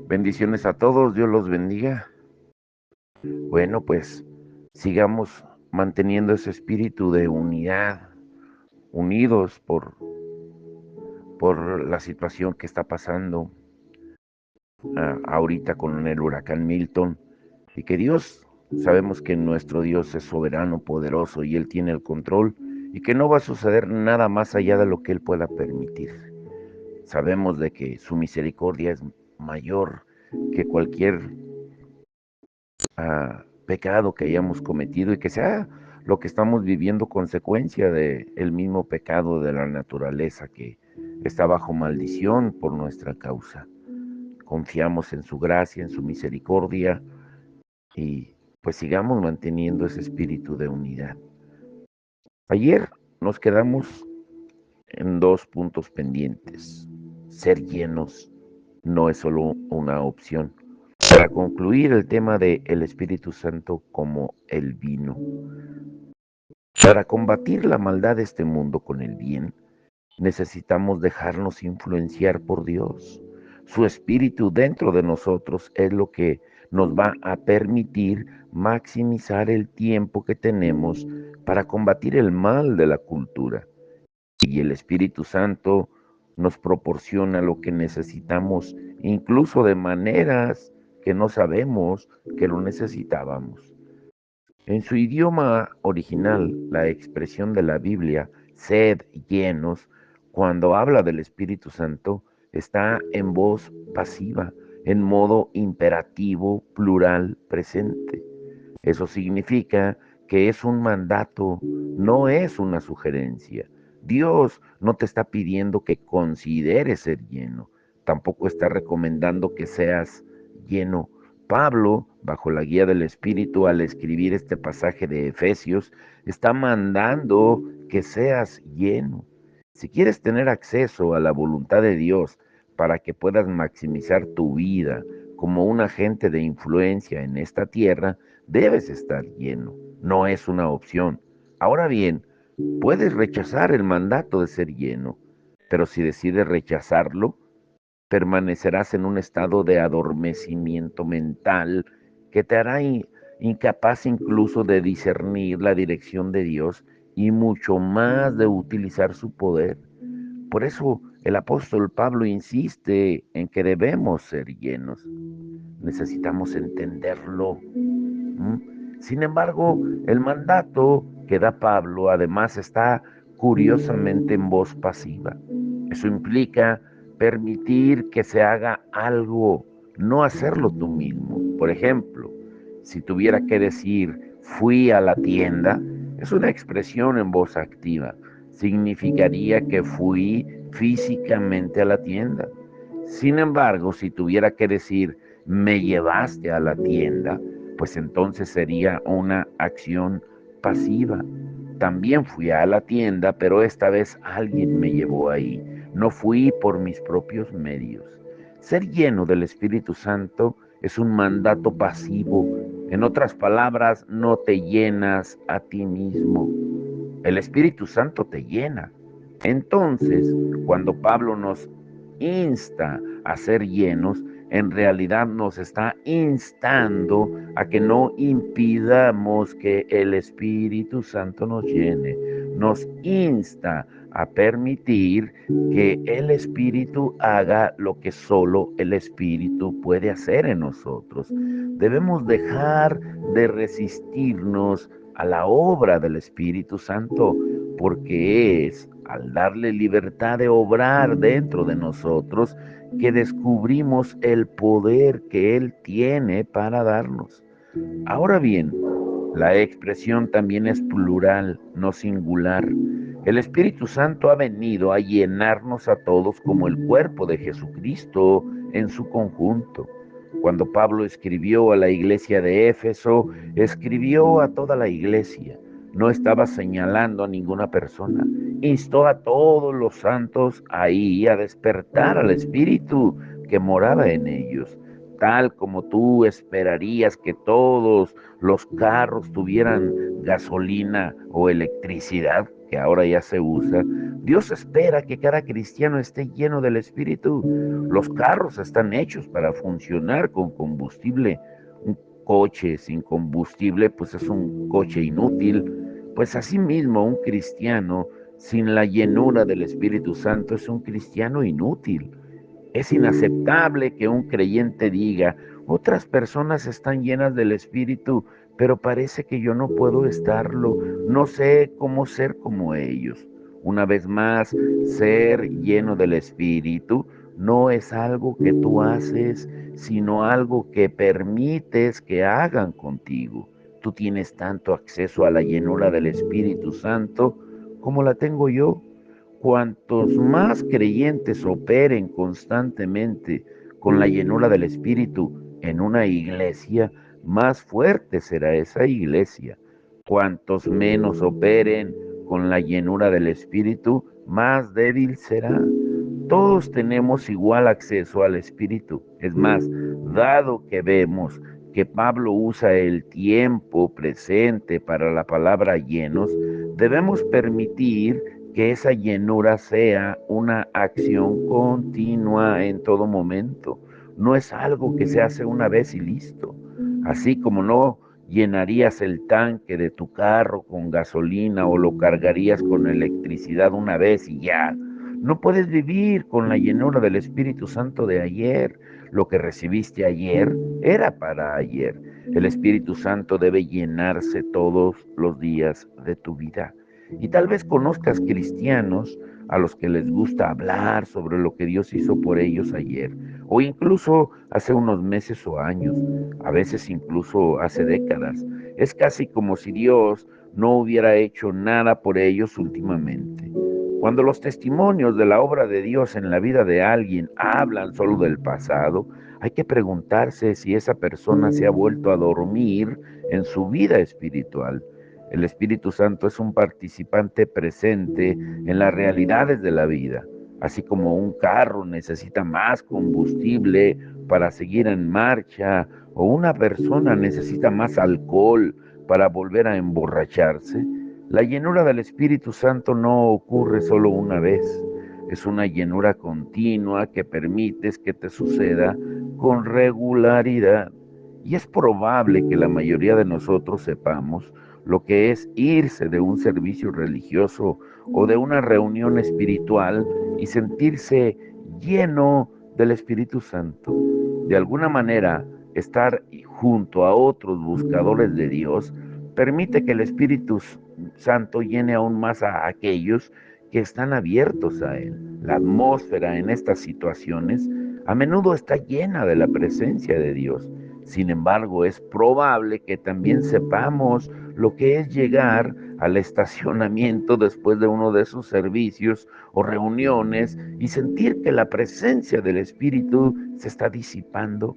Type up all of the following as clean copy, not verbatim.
Bendiciones a todos, Dios los bendiga. Bueno, pues sigamos manteniendo ese espíritu de unidad, unidos por la situación que está pasando ahorita con el huracán Milton. Y que Dios, sabemos que nuestro Dios es soberano, poderoso y Él tiene el control y que no va a suceder nada más allá de lo que Él pueda permitir. Sabemos de que su misericordia es mayor que cualquier pecado que hayamos cometido y que sea lo que estamos viviendo consecuencia de el mismo pecado de la naturaleza que está bajo maldición por nuestra causa. Confiamos en su gracia, en su misericordia y pues sigamos manteniendo ese espíritu de unidad. Ayer nos quedamos en dos puntos pendientes. Ser llenos no es solo una opción. Para concluir el tema de el Espíritu Santo como el vino. Para combatir la maldad de este mundo con el bien, necesitamos dejarnos influenciar por Dios. Su Espíritu dentro de nosotros es lo que nos va a permitir maximizar el tiempo que tenemos para combatir el mal de la cultura. Y el Espíritu Santo nos proporciona lo que necesitamos, incluso de maneras que no sabemos que lo necesitábamos. En su idioma original, la expresión de la Biblia, sed llenos, cuando habla del Espíritu Santo, está en voz pasiva, en modo imperativo, plural, presente. Eso significa que es un mandato, no es una sugerencia. Dios no te está pidiendo que consideres ser lleno, tampoco está recomendando que seas lleno. Pablo, bajo la guía del Espíritu, al escribir este pasaje de Efesios, está mandando que seas lleno. Si quieres tener acceso a la voluntad de Dios para que puedas maximizar tu vida como un agente de influencia en esta tierra, debes estar lleno, no es una opción. Ahora bien, puedes rechazar el mandato de ser lleno, pero si decides rechazarlo, permanecerás en un estado de adormecimiento mental que te hará incapaz incluso de discernir la dirección de Dios y mucho más de utilizar su poder. Por eso el apóstol Pablo insiste en que debemos ser llenos. Necesitamos entenderlo. Sin embargo, el mandato que da Pablo además está curiosamente en voz pasiva. Eso implica permitir que se haga algo, no hacerlo tú mismo. Por ejemplo, si tuviera que decir fui a la tienda, es una expresión en voz activa. Significaría que fui físicamente a la tienda. Sin embargo, si tuviera que decir me llevaste a la tienda, pues entonces sería una acción pasiva. También fui a la tienda, pero esta vez alguien me llevó ahí. No fui por mis propios medios. Ser lleno del Espíritu Santo es un mandato pasivo. En otras palabras, no te llenas a ti mismo. El Espíritu Santo te llena. Entonces, cuando Pablo nos insta a ser llenos, en realidad nos está instando a que no impidamos que el Espíritu Santo nos llene. Nos insta a permitir que el Espíritu haga lo que solo el Espíritu puede hacer en nosotros. Debemos dejar de resistirnos a la obra del Espíritu Santo, porque es al darle libertad de obrar dentro de nosotros que descubrimos el poder que Él tiene para darnos. Ahora bien, la expresión también es plural, no singular. El Espíritu Santo ha venido a llenarnos a todos como el cuerpo de Jesucristo en su conjunto. Cuando Pablo escribió a la iglesia de Éfeso, escribió a toda la iglesia. No estaba señalando a ninguna persona. Instó a todos los santos ahí a despertar al Espíritu que moraba en ellos, tal como tú esperarías que todos los carros tuvieran gasolina o electricidad, que ahora ya se usa, Dios espera que cada cristiano esté lleno del Espíritu. Los carros están hechos para funcionar con combustible. Un coche sin combustible, pues es un coche inútil. Pues asimismo, un cristiano sin la llenura del Espíritu Santo es un cristiano inútil. Es inaceptable que un creyente diga, otras personas están llenas del Espíritu, pero parece que yo no puedo estarlo, no sé cómo ser como ellos. Una vez más, ser lleno del Espíritu no es algo que tú haces, sino algo que permites que hagan contigo. Tú tienes tanto acceso a la llenura del Espíritu Santo como la tengo yo. Cuantos más creyentes operen constantemente con la llenura del Espíritu en una iglesia, más fuerte será esa iglesia. Cuantos menos operen con la llenura del Espíritu, más débil será. Todos tenemos igual acceso al Espíritu. Es más, dado que vemos que Pablo usa el tiempo presente para la palabra llenos, debemos permitir que esa llenura sea una acción continua en todo momento. No es algo que se hace una vez y listo. Así como no llenarías el tanque de tu carro con gasolina o lo cargarías con electricidad una vez y ya. No puedes vivir con la llenura del Espíritu Santo de ayer. Lo que recibiste ayer era para ayer. El Espíritu Santo debe llenarse todos los días de tu vida. Y tal vez conozcas cristianos a los que les gusta hablar sobre lo que Dios hizo por ellos ayer, o incluso hace unos meses o años, a veces incluso hace décadas. Es casi como si Dios no hubiera hecho nada por ellos últimamente. Cuando los testimonios de la obra de Dios en la vida de alguien hablan solo del pasado, hay que preguntarse si esa persona se ha vuelto a dormir en su vida espiritual. El Espíritu Santo es un participante presente en las realidades de la vida, así como un carro necesita más combustible para seguir en marcha o una persona necesita más alcohol para volver a emborracharse. La llenura del Espíritu Santo no ocurre solo una vez, es una llenura continua que permites que te suceda con regularidad. Y es probable que la mayoría de nosotros sepamos lo que es irse de un servicio religioso o de una reunión espiritual y sentirse lleno del Espíritu Santo. De alguna manera, estar junto a otros buscadores de Dios permite que el Espíritu Santo llene aún más a aquellos que están abiertos a Él. La atmósfera en estas situaciones a menudo está llena de la presencia de Dios. Sin embargo, es probable que también sepamos lo que es llegar al estacionamiento después de uno de esos servicios o reuniones y sentir que la presencia del Espíritu se está disipando.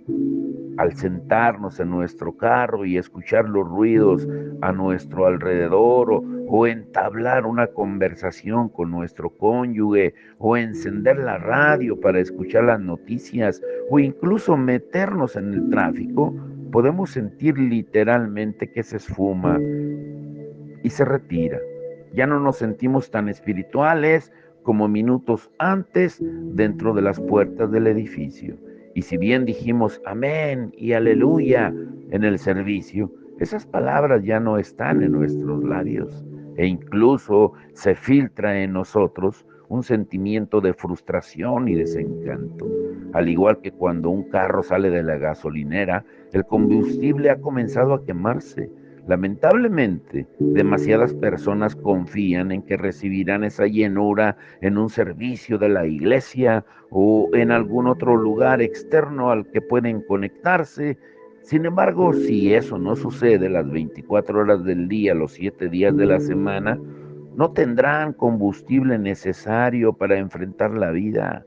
Al sentarnos en nuestro carro y escuchar los ruidos a nuestro alrededor o entablar una conversación con nuestro cónyuge o encender la radio para escuchar las noticias o incluso meternos en el tráfico, podemos sentir literalmente que se esfuma y se retira. Ya no nos sentimos tan espirituales como minutos antes dentro de las puertas del edificio. Y si bien dijimos amén y aleluya en el servicio, esas palabras ya no están en nuestros labios e incluso se filtra en nosotros un sentimiento de frustración y desencanto. Al igual que cuando un carro sale de la gasolinera, el combustible ha comenzado a quemarse. Lamentablemente, demasiadas personas confían en que recibirán esa llenura en un servicio de la iglesia o en algún otro lugar externo al que pueden conectarse. Sin embargo, si eso no sucede las 24 horas del día, los 7 días de la semana, no tendrán combustible necesario para enfrentar la vida.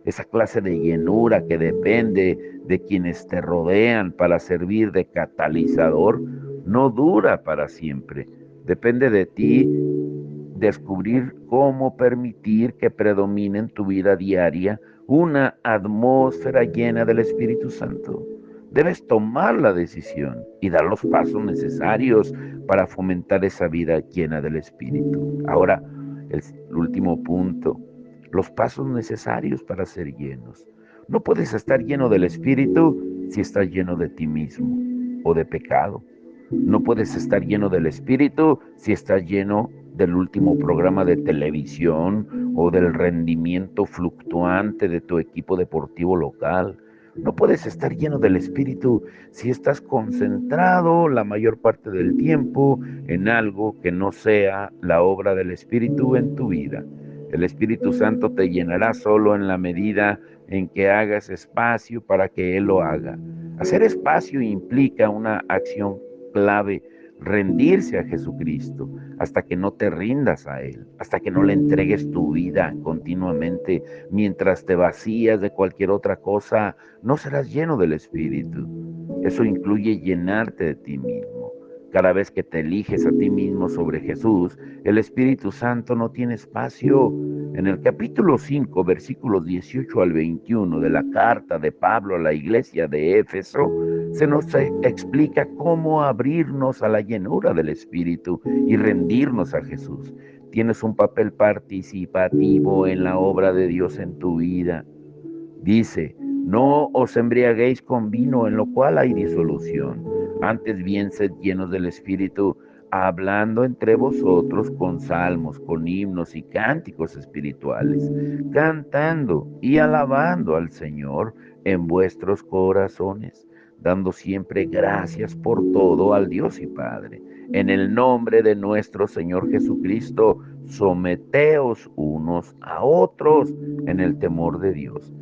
Esa clase de llenura que depende de quienes te rodean para servir de catalizador, no dura para siempre. Depende de ti descubrir cómo permitir que predomine en tu vida diaria una atmósfera llena del Espíritu Santo. Debes tomar la decisión y dar los pasos necesarios para fomentar esa vida llena del Espíritu. Ahora, el último punto, los pasos necesarios para ser llenos. No puedes estar lleno del Espíritu si estás lleno de ti mismo o de pecado. No puedes estar lleno del Espíritu si estás lleno del último programa de televisión o del rendimiento fluctuante de tu equipo deportivo local. No puedes estar lleno del Espíritu si estás concentrado la mayor parte del tiempo en algo que no sea la obra del Espíritu en tu vida. El Espíritu Santo te llenará solo en la medida en que hagas espacio para que Él lo haga. Hacer espacio implica una acción clave, rendirse a Jesucristo hasta que no te rindas a Él, hasta que no le entregues tu vida continuamente. Mientras te vacías de cualquier otra cosa, no serás lleno del Espíritu. Eso incluye llenarte de ti mismo. Cada vez que te eliges a ti mismo sobre Jesús, el Espíritu Santo no tiene espacio. En el capítulo 5, versículos 18 al 21 de la carta de Pablo a la iglesia de Éfeso, se nos explica cómo abrirnos a la llenura del Espíritu y rendirnos a Jesús. Tienes un papel participativo en la obra de Dios en tu vida. Dice, no os embriaguéis con vino en lo cual hay disolución, antes bien sed llenos del Espíritu, hablando entre vosotros con salmos, con himnos y cánticos espirituales, cantando y alabando al Señor en vuestros corazones, dando siempre gracias por todo al Dios y Padre. En el nombre de nuestro Señor Jesucristo, someteos unos a otros en el temor de Dios.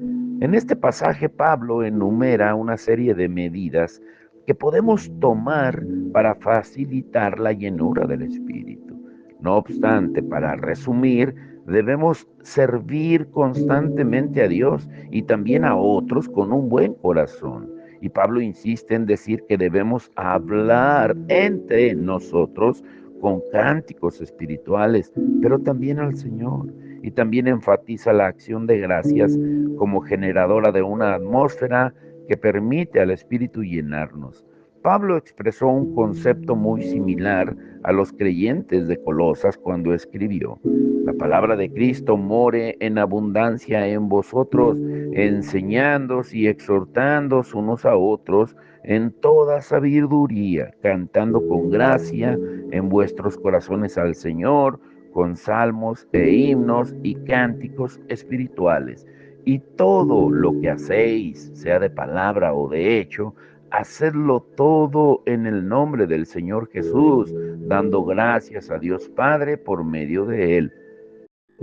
En este pasaje Pablo enumera una serie de medidas que podemos tomar para facilitar la llenura del Espíritu. No obstante, para resumir, debemos servir constantemente a Dios y también a otros con un buen corazón. Y Pablo insiste en decir que debemos hablar entre nosotros con cánticos espirituales, pero también al Señor. Y también enfatiza la acción de gracias como generadora de una atmósfera que permite al Espíritu llenarnos. Pablo expresó un concepto muy similar a los creyentes de Colosas cuando escribió: la palabra de Cristo more en abundancia en vosotros, enseñándoos y exhortándoos unos a otros en toda sabiduría, cantando con gracia en vuestros corazones al Señor, con salmos e himnos y cánticos espirituales. Y todo lo que hacéis, sea de palabra o de hecho, hacedlo todo en el nombre del Señor Jesús, dando gracias a Dios Padre por medio de Él.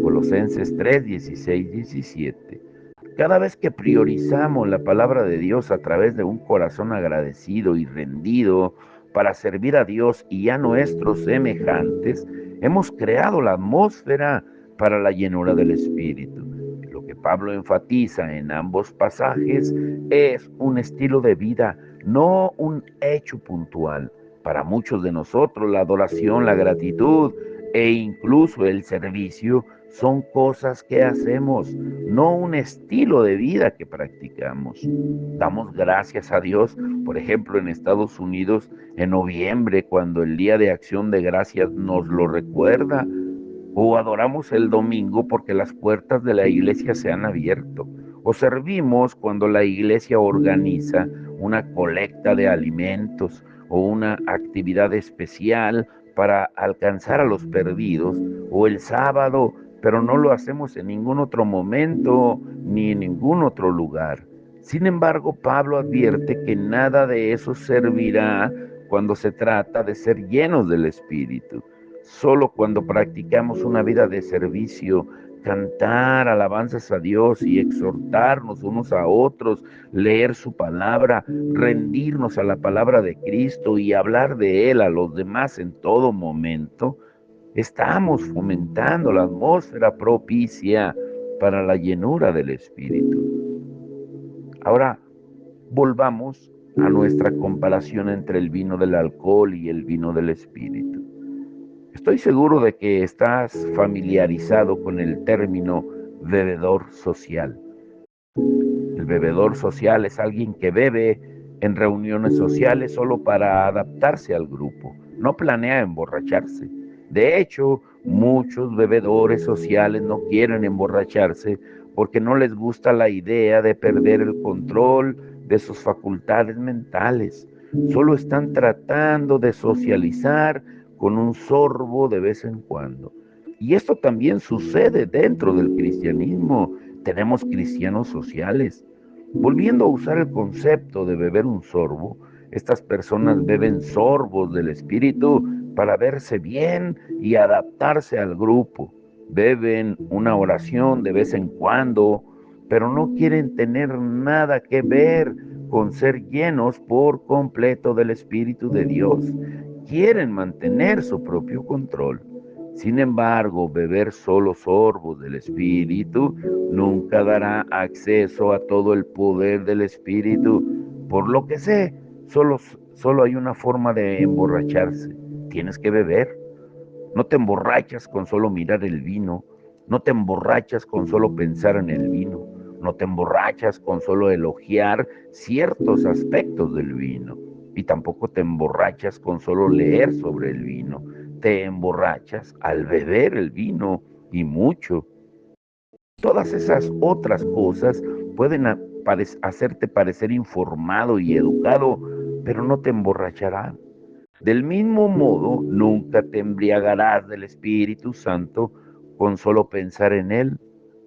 Colosenses 3, 16, 17. Cada vez que priorizamos la palabra de Dios a través de un corazón agradecido y rendido para servir a Dios y a nuestros semejantes, hemos creado la atmósfera para la llenura del Espíritu. Lo que Pablo enfatiza en ambos pasajes es un estilo de vida, no un hecho puntual. Para muchos de nosotros, la adoración, la gratitud e incluso el servicio son cosas que hacemos, no un estilo de vida que practicamos. Damos gracias a Dios, por ejemplo, en Estados Unidos, en noviembre, cuando el Día de Acción de Gracias nos lo recuerda, o adoramos el domingo porque las puertas de la iglesia se han abierto, o servimos cuando la iglesia organiza una colecta de alimentos o una actividad especial para alcanzar a los perdidos, o el sábado, pero no lo hacemos en ningún otro momento ni en ningún otro lugar. Sin embargo, Pablo advierte que nada de eso servirá cuando se trata de ser llenos del Espíritu. Solo cuando practicamos una vida de servicio, cantar alabanzas a Dios y exhortarnos unos a otros, leer su palabra, rendirnos a la palabra de Cristo y hablar de Él a los demás en todo momento, estamos fomentando la atmósfera propicia para la llenura del Espíritu. Ahora, volvamos a nuestra comparación entre el vino del alcohol y el vino del Espíritu. Estoy seguro de que estás familiarizado con el término bebedor social. El bebedor social es alguien que bebe en reuniones sociales solo para adaptarse al grupo. No planea emborracharse. De hecho, muchos bebedores sociales no quieren emborracharse porque no les gusta la idea de perder el control de sus facultades mentales. Solo están tratando de socializar con un sorbo de vez en cuando. Y esto también sucede dentro del cristianismo. Tenemos cristianos sociales. Volviendo a usar el concepto de beber un sorbo, estas personas beben sorbos del espíritu para verse bien y adaptarse al grupo. Beben una oración de vez en cuando, pero no quieren tener nada que ver con ser llenos por completo del Espíritu de Dios. Quieren mantener su propio control. Sin embargo, beber solo sorbos del Espíritu nunca dará acceso a todo el poder del Espíritu. Por lo que sé, solo hay una forma de emborracharse. Tienes que beber. No te emborrachas con solo mirar el vino. No te emborrachas con solo pensar en el vino. No te emborrachas con solo elogiar ciertos aspectos del vino. Y tampoco te emborrachas con solo leer sobre el vino. Te emborrachas al beber el vino y mucho. Todas esas otras cosas pueden hacerte parecer informado y educado, pero no te emborracharán. Del mismo modo, nunca te embriagarás del Espíritu Santo con solo pensar en Él,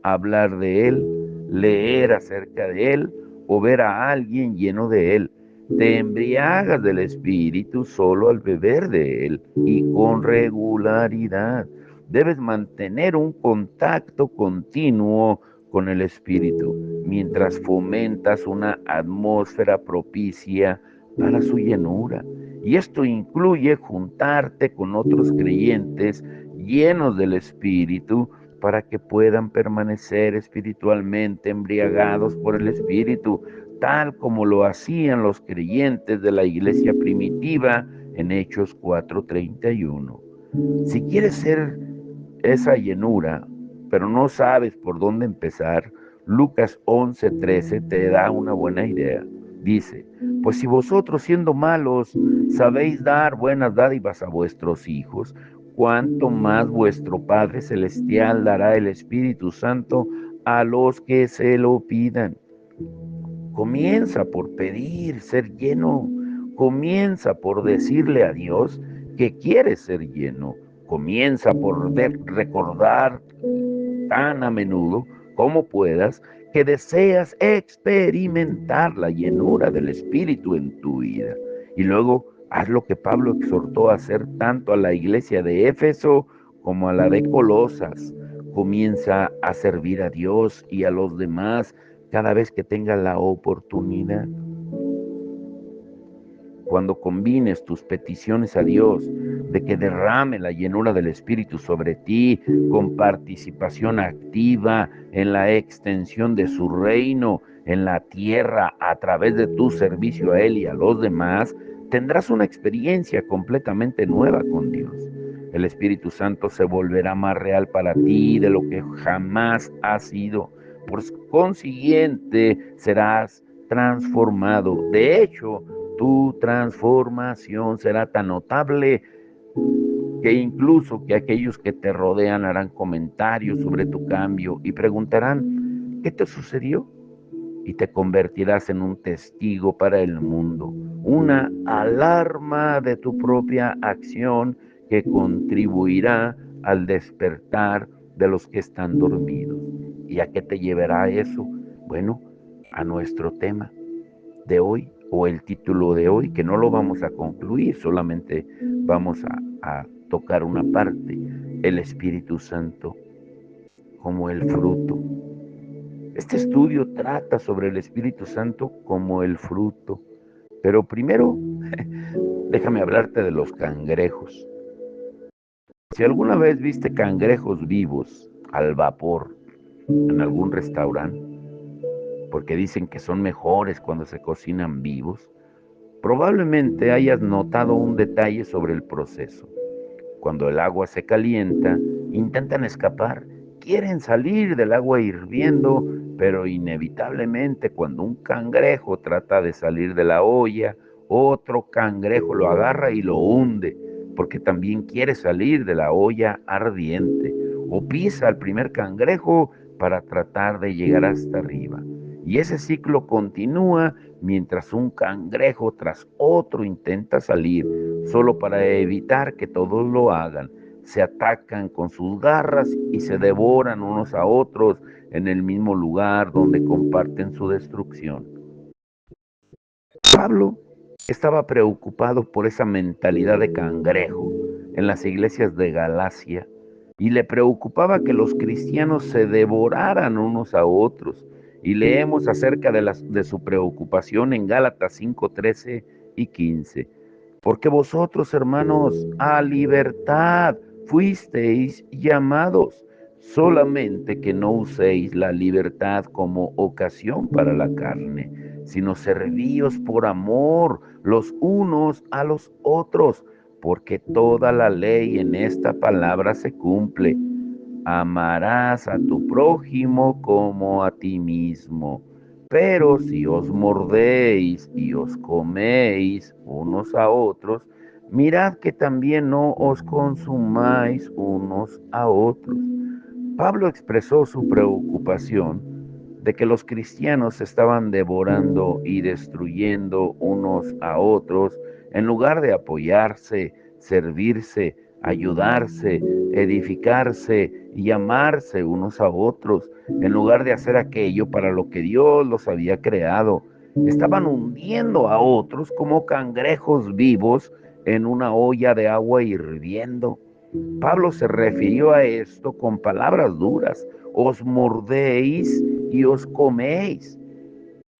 hablar de Él, leer acerca de Él o ver a alguien lleno de Él. Te embriagas del Espíritu solo al beber de Él y con regularidad. Debes mantener un contacto continuo con el Espíritu mientras fomentas una atmósfera propicia para su llenura. Y esto incluye juntarte con otros creyentes llenos del Espíritu para que puedan permanecer espiritualmente embriagados por el Espíritu, tal como lo hacían los creyentes de la iglesia primitiva en Hechos 4:31. Si quieres ser esa llenura, pero no sabes por dónde empezar, Lucas 11:13 te da una buena idea. Dice, pues si vosotros siendo malos sabéis dar buenas dádivas a vuestros hijos, cuánto más vuestro Padre Celestial dará el Espíritu Santo a los que se lo pidan. Comienza por pedir ser lleno. Comienza por decirle a Dios que quieres ser lleno. Comienza por recordar tan a menudo como puedas que deseas experimentar la llenura del Espíritu en tu vida. Y luego haz lo que Pablo exhortó a hacer tanto a la iglesia de Éfeso como a la de Colosas. Comienza a servir a Dios y a los demás cada vez que tengas la oportunidad. Cuando combines tus peticiones a Dios de que derrame la llenura del Espíritu sobre ti con participación activa en la extensión de su reino en la tierra a través de tu servicio a Él y a los demás, tendrás una experiencia completamente nueva con Dios. El Espíritu Santo se volverá más real para ti de lo que jamás ha sido. Por consiguiente, serás transformado. De hecho, tu transformación será tan notable que incluso que aquellos que te rodean harán comentarios sobre tu cambio y preguntarán, ¿qué te sucedió? Y te convertirás en un testigo para el mundo, una alarma de tu propia acción que contribuirá al despertar de los que están dormidos. ¿Y a qué te llevará eso? Bueno, a nuestro tema de hoy o el título de hoy, que no lo vamos a concluir, solamente vamos a tocar una parte, el Espíritu Santo como el fruto. Este estudio trata sobre el Espíritu Santo como el fruto, pero primero déjame hablarte de los cangrejos. Si alguna vez viste cangrejos vivos al vapor en algún restaurante, porque dicen que son mejores cuando se cocinan vivos, probablemente hayas notado un detalle sobre el proceso. Cuando el agua se calienta, intentan escapar quieren salir del agua hirviendo, pero inevitablemente cuando un cangrejo trata de salir de la olla, otro cangrejo lo agarra y lo hunde, porque también quiere salir de la olla ardiente, o pisa al primer cangrejo para tratar de llegar hasta arriba. Y ese ciclo continúa mientras un cangrejo tras otro intenta salir, solo para evitar que todos lo hagan. Se atacan con sus garras y se devoran unos a otros en el mismo lugar donde comparten su destrucción. Pablo estaba preocupado por esa mentalidad de cangrejo en las iglesias de Galacia y le preocupaba que los cristianos se devoraran unos a otros. Y leemos acerca de su preocupación en Gálatas 5:13 y 15. Porque vosotros, hermanos, a libertad fuisteis llamados, solamente que no uséis la libertad como ocasión para la carne, sino servíos por amor los unos a los otros, porque toda la ley en esta palabra se cumple. Amarás a tu prójimo como a ti mismo. Pero si os mordéis y os coméis unos a otros, mirad que también no os consumáis unos a otros. Pablo expresó su preocupación de que los cristianos se estaban devorando y destruyendo unos a otros en lugar de apoyarse, servirse, ayudarse, edificarse y amarse unos a otros, en lugar de hacer aquello para lo que Dios los había creado. Estaban hundiendo a otros como cangrejos vivos en una olla de agua hirviendo. Pablo se refirió a esto con palabras duras. Os mordéis y os coméis.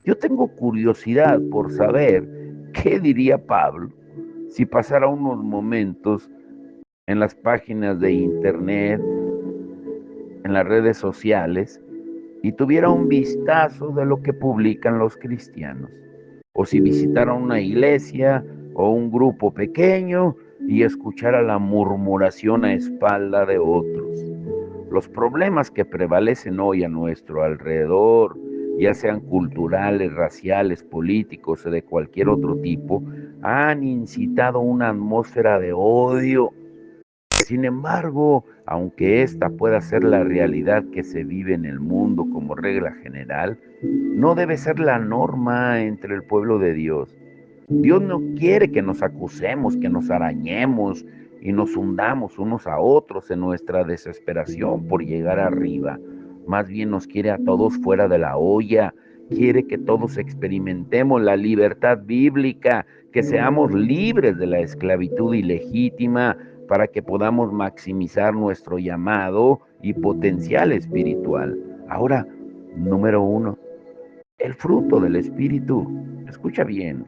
Yo tengo curiosidad por saber qué diría Pablo si pasara unos momentos en las páginas de internet, en las redes sociales, y tuviera un vistazo de lo que publican los cristianos. O si visitara una iglesia o un grupo pequeño y escuchara la murmuración a espalda de otros. Los problemas que prevalecen hoy a nuestro alrededor, ya sean culturales, raciales, políticos o de cualquier otro tipo, han incitado una atmósfera de odio. Sin embargo, aunque esta pueda ser la realidad que se vive en el mundo como regla general, no debe ser la norma entre el pueblo de Dios. Dios no quiere que nos acusemos, que nos arañemos y nos hundamos unos a otros en nuestra desesperación por llegar arriba. Más bien nos quiere a todos fuera de la olla. Quiere que todos experimentemos la libertad bíblica, que seamos libres de la esclavitud ilegítima para que podamos maximizar nuestro llamado y potencial espiritual. Ahora, número uno, el fruto del Espíritu. Escucha bien.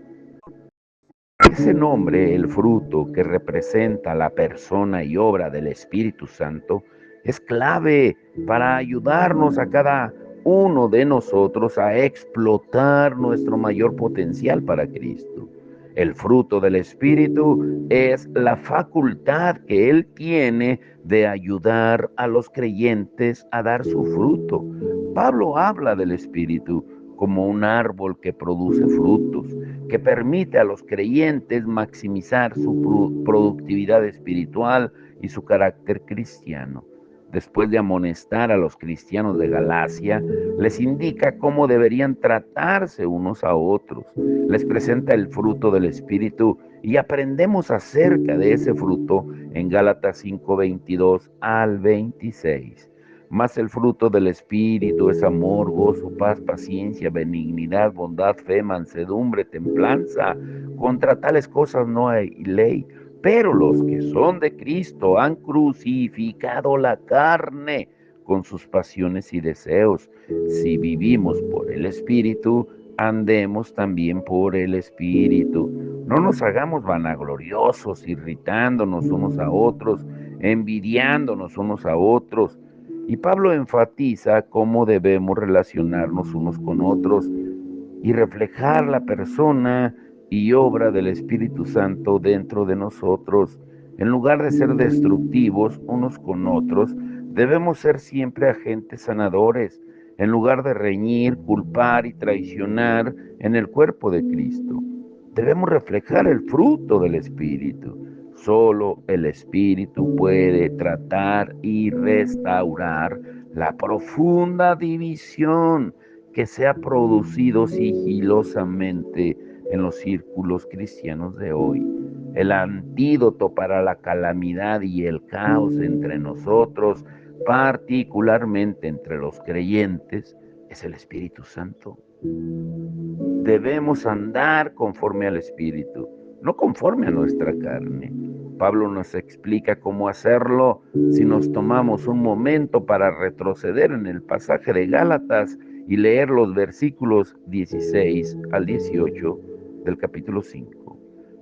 Ese nombre, el fruto que representa la persona y obra del Espíritu Santo, es clave para ayudarnos a cada uno de nosotros a explotar nuestro mayor potencial para Cristo. El fruto del Espíritu es la facultad que Él tiene de ayudar a los creyentes a dar su fruto. Pablo habla del Espíritu como un árbol que produce frutos, que permite a los creyentes maximizar su productividad espiritual y su carácter cristiano. Después de amonestar a los cristianos de Galacia, les indica cómo deberían tratarse unos a otros. Les presenta el fruto del Espíritu y aprendemos acerca de ese fruto en Gálatas 5:22 al 26. Mas el fruto del Espíritu es amor, gozo, paz, paciencia, benignidad, bondad, fe, mansedumbre, templanza. Contra tales cosas no hay ley. Pero los que son de Cristo han crucificado la carne con sus pasiones y deseos. Si vivimos por el Espíritu, andemos también por el Espíritu. No nos hagamos vanagloriosos, irritándonos unos a otros, envidiándonos unos a otros. Y Pablo enfatiza cómo debemos relacionarnos unos con otros y reflejar la persona y obra del Espíritu Santo dentro de nosotros. En lugar de ser destructivos unos con otros, Debemos ser siempre agentes sanadores, en lugar de reñir, culpar y traicionar en el cuerpo de Cristo. Debemos reflejar el fruto del Espíritu. Solo el Espíritu puede tratar y restaurar la profunda división que se ha producido sigilosamente en los círculos cristianos de hoy. El antídoto para la calamidad y el caos entre nosotros, particularmente entre los creyentes, es el Espíritu Santo. Debemos andar conforme al Espíritu, no conforme a nuestra carne. Pablo nos explica cómo hacerlo si nos tomamos un momento para retroceder en el pasaje de Gálatas y leer los versículos 16 al 18 del capítulo 5.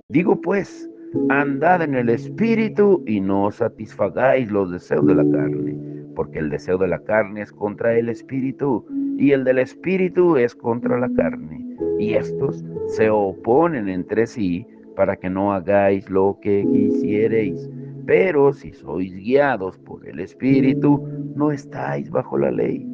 Digo pues, andad en el Espíritu y no satisfagáis los deseos de la carne, porque el deseo de la carne es contra el Espíritu y el del Espíritu es contra la carne, y estos se oponen entre sí para que no hagáis lo que quisiereis. Pero si sois guiados por el Espíritu, no estáis bajo la ley.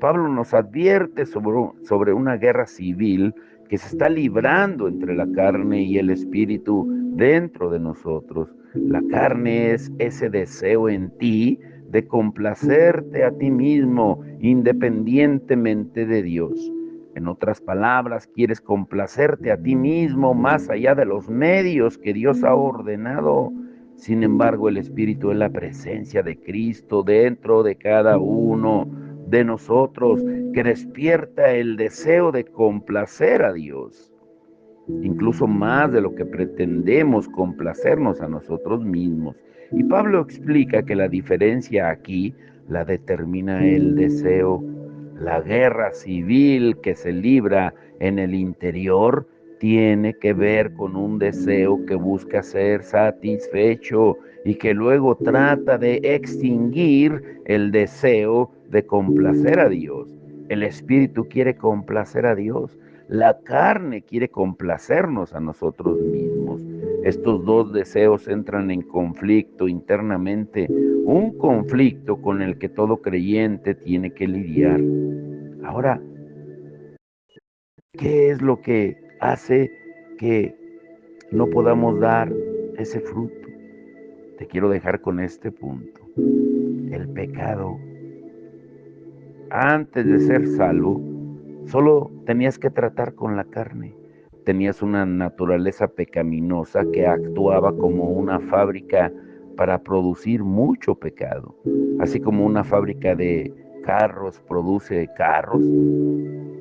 Pablo nos advierte sobre una guerra civil que se está librando entre la carne y el Espíritu dentro de nosotros. La carne es ese deseo en ti de complacerte a ti mismo independientemente de Dios. En otras palabras, quieres complacerte a ti mismo más allá de los medios que Dios ha ordenado. Sin embargo, el Espíritu es la presencia de Cristo dentro de cada uno de nosotros, que despierta el deseo de complacer a Dios, incluso más de lo que pretendemos complacernos a nosotros mismos. Y Pablo explica que la diferencia aquí la determina el deseo. La guerra civil que se libra en el interior tiene que ver con un deseo que busca ser satisfecho y que luego trata de extinguir el deseo de complacer a Dios. El espíritu quiere complacer a Dios, la carne quiere complacernos a nosotros mismos. Estos dos deseos entran en conflicto internamente, un conflicto con el que todo creyente tiene que lidiar. Ahora, ¿qué es lo que hace que no podamos dar ese fruto? Te quiero dejar con este punto. El pecado. Antes de ser salvo, solo tenías que tratar con la carne. Tenías una naturaleza pecaminosa que actuaba como una fábrica para producir mucho pecado. Así como una fábrica de carros produce carros,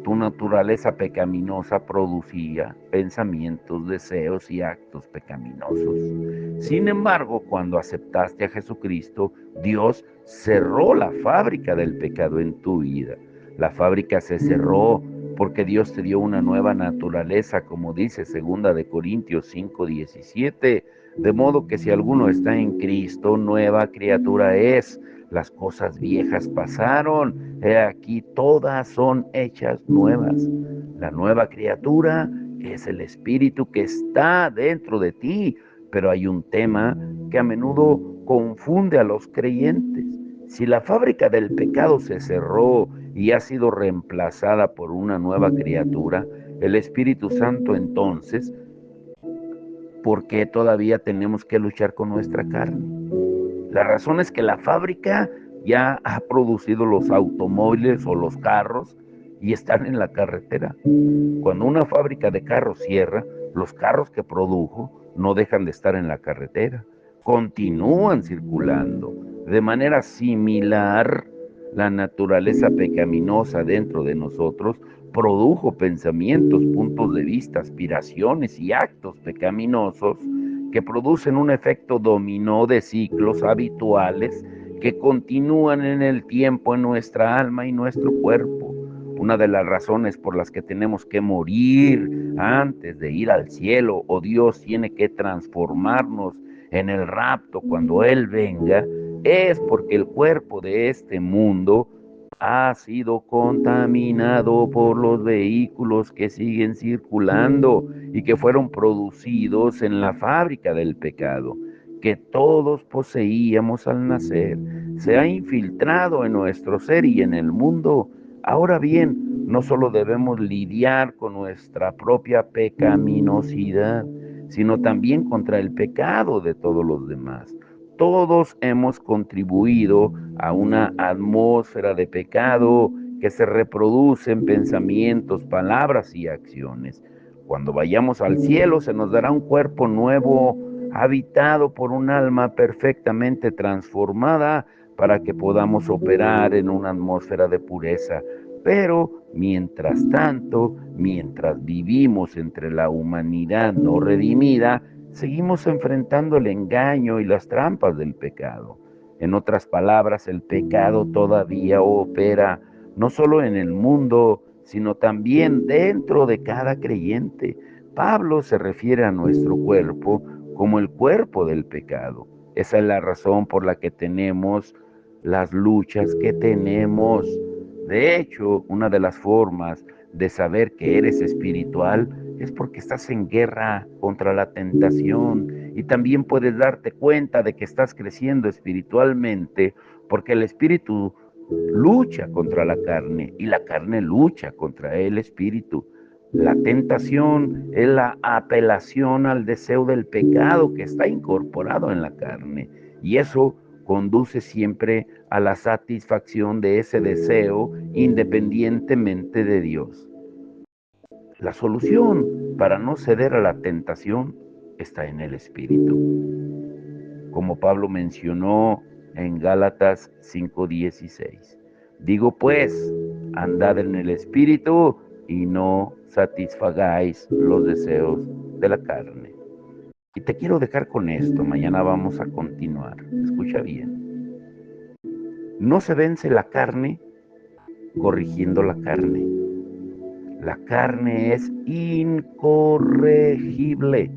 tu naturaleza pecaminosa producía pensamientos, deseos y actos pecaminosos. Sin embargo, cuando aceptaste a Jesucristo, Dios cerró la fábrica del pecado en tu vida. La fábrica se cerró porque Dios te dio una nueva naturaleza, como dice 2 Corintios 5:17, de modo que si alguno está en Cristo, nueva criatura es. Las cosas viejas pasaron, he aquí todas son hechas nuevas. La nueva criatura es el espíritu que está dentro de ti, pero hay un tema que a menudo confunde a los creyentes. Si la fábrica del pecado se cerró y ha sido reemplazada por una nueva criatura, el Espíritu Santo entonces, ¿por qué todavía tenemos que luchar con nuestra carne? La razón es que la fábrica ya ha producido los automóviles o los carros y están en la carretera. Cuando una fábrica de carros cierra, los carros que produjo no dejan de estar en la carretera, continúan circulando. De manera similar, la naturaleza pecaminosa dentro de nosotros produjo pensamientos, puntos de vista, aspiraciones y actos pecaminosos que producen un efecto dominó de ciclos habituales que continúan en el tiempo en nuestra alma y nuestro cuerpo. Una de las razones por las que tenemos que morir antes de ir al cielo, o Dios tiene que transformarnos en el rapto cuando Él venga, es porque el cuerpo de este mundo ha sido contaminado por los vehículos que siguen circulando y que fueron producidos en la fábrica del pecado, que todos poseíamos al nacer. se ha infiltrado en nuestro ser y en el mundo. Ahora bien, no solo debemos lidiar con nuestra propia pecaminosidad, sino también contra el pecado de todos los demás. Todos hemos contribuido a una atmósfera de pecado que se reproduce en pensamientos, palabras y acciones. Cuando vayamos al cielo se nos dará un cuerpo nuevo, habitado por un alma perfectamente transformada para que podamos operar en una atmósfera de pureza. Pero mientras tanto, mientras vivimos entre la humanidad no redimida, seguimos enfrentando el engaño y las trampas del pecado. En otras palabras, el pecado todavía opera no solo en el mundo, sino también dentro de cada creyente. Pablo se refiere a nuestro cuerpo como el cuerpo del pecado. Esa es la razón por la que tenemos las luchas que tenemos. De hecho, una de las formas de saber que eres espiritual es porque estás en guerra contra la tentación, y también puedes darte cuenta de que estás creciendo espiritualmente porque el espíritu lucha contra la carne y la carne lucha contra el espíritu. La tentación es la apelación al deseo del pecado que está incorporado en la carne, y eso conduce siempre a la satisfacción de ese deseo independientemente de Dios. La solución para no ceder a la tentación está en el Espíritu. Como Pablo mencionó en Gálatas 5:16. Digo pues, andad en el Espíritu y no satisfagáis los deseos de la carne. Y te quiero dejar con esto, mañana vamos a continuar. Escucha bien. No se vence la carne corrigiendo la carne. La carne es incorregible.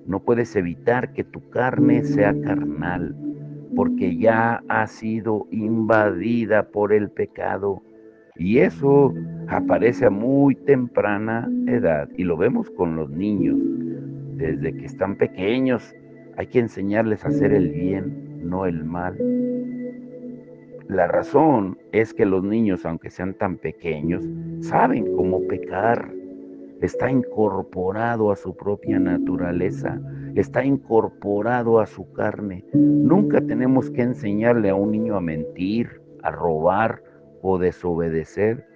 No puedes evitar que tu carne sea carnal, porque ya ha sido invadida por el pecado. Y eso aparece a muy temprana edad. Y lo vemos con los niños. Desde que están pequeños hay que enseñarles a hacer el bien, no el mal. La razón es que los niños, aunque sean tan pequeños, saben cómo pecar. Está incorporado a su propia naturaleza, está incorporado a su carne. Nunca tenemos que enseñarle a un niño a mentir, a robar o desobedecer.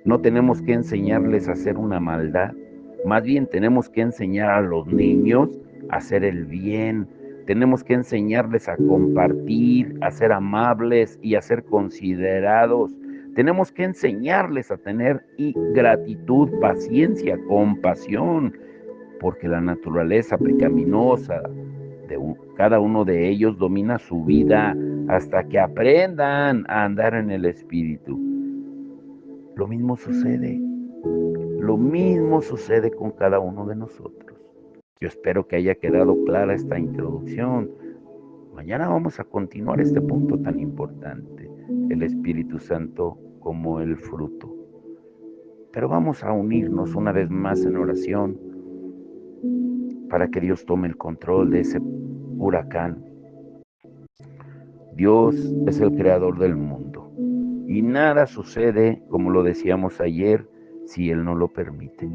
No tenemos que enseñarles a hacer una maldad. Más bien tenemos que enseñar a los niños a hacer el bien. Tenemos que enseñarles a compartir, a ser amables y a ser considerados. Tenemos que enseñarles a tener gratitud, paciencia, compasión, porque la naturaleza pecaminosa de cada uno de ellos domina su vida hasta que aprendan a andar en el Espíritu. Lo mismo sucede, lo mismo sucede con cada uno de nosotros. Yo espero que haya quedado clara esta introducción. Mañana vamos a continuar este punto tan importante, el Espíritu Santo como el fruto. Pero vamos a unirnos una vez más en oración para que Dios tome el control de ese huracán. Dios es el creador del mundo y nada sucede, como lo decíamos ayer, si Él no lo permite.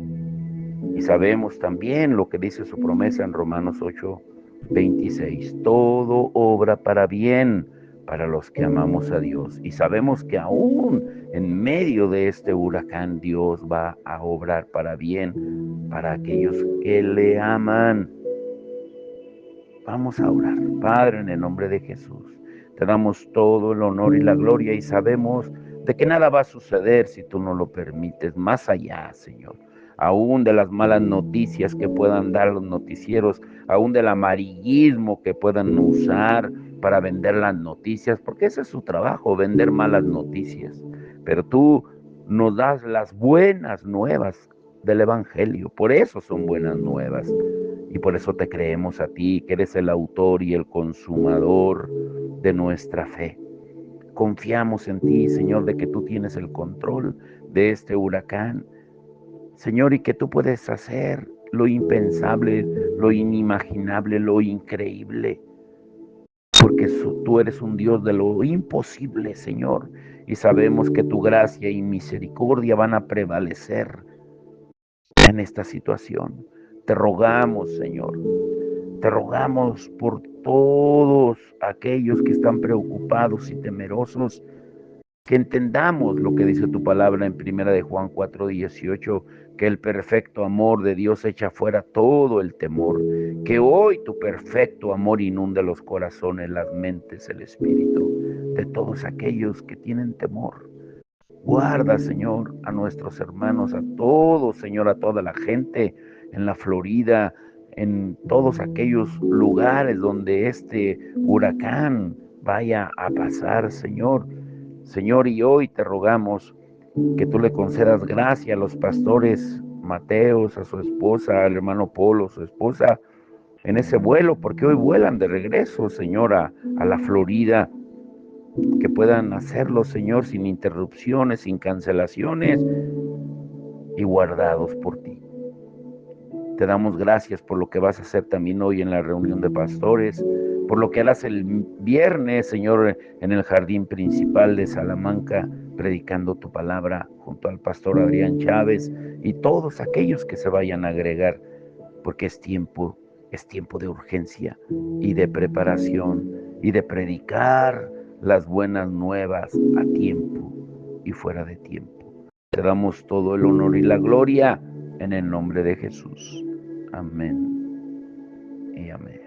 Y sabemos también lo que dice su promesa en Romanos 8:26. Todo obra para bien para los que amamos a Dios. Y sabemos que aún en medio de este huracán Dios va a obrar para bien para aquellos que le aman. Vamos a orar. Padre, en el nombre de Jesús, te damos todo el honor y la gloria y sabemos de que nada va a suceder si tú no lo permites, más allá, Señor, aún de las malas noticias que puedan dar los noticieros, aún del amarillismo que puedan usar para vender las noticias, porque ese es su trabajo, vender malas noticias. Pero tú nos das las buenas nuevas del Evangelio, por eso son buenas nuevas. Y por eso te creemos a ti, que eres el autor y el consumador de nuestra fe. Confiamos en ti, Señor, de que tú tienes el control de este huracán, Señor, y que tú puedes hacer lo impensable, lo inimaginable, lo increíble. porque tú eres un Dios de lo imposible, Señor, y sabemos que tu gracia y misericordia van a prevalecer en esta situación. Te rogamos, Señor, te rogamos por todos aquellos que están preocupados y temerosos, que entendamos lo que dice tu palabra en primera de Juan 4:18, que el perfecto amor de Dios echa fuera todo el temor, que hoy tu perfecto amor inunde los corazones, las mentes, el espíritu de todos aquellos que tienen temor. Guarda, Señor, a nuestros hermanos, a todos, Señor, a toda la gente en la Florida, en todos aquellos lugares donde este huracán vaya a pasar, Señor. Señor, y hoy te rogamos que tú le concedas gracia a los pastores Mateos, a su esposa, al hermano Polo, su esposa, en ese vuelo, porque hoy vuelan de regreso, Señor, a la Florida, que puedan hacerlo, Señor, sin interrupciones, sin cancelaciones y guardados por ti. Te damos gracias por lo que vas a hacer también hoy en la reunión de pastores, por lo que harás el viernes, Señor, en el jardín principal de Salamanca, predicando tu palabra junto al pastor Adrián Chávez y todos aquellos que se vayan a agregar, porque es tiempo de urgencia y de preparación y de predicar las buenas nuevas a tiempo y fuera de tiempo. Te damos todo el honor y la gloria en el nombre de Jesús. Amén y amén.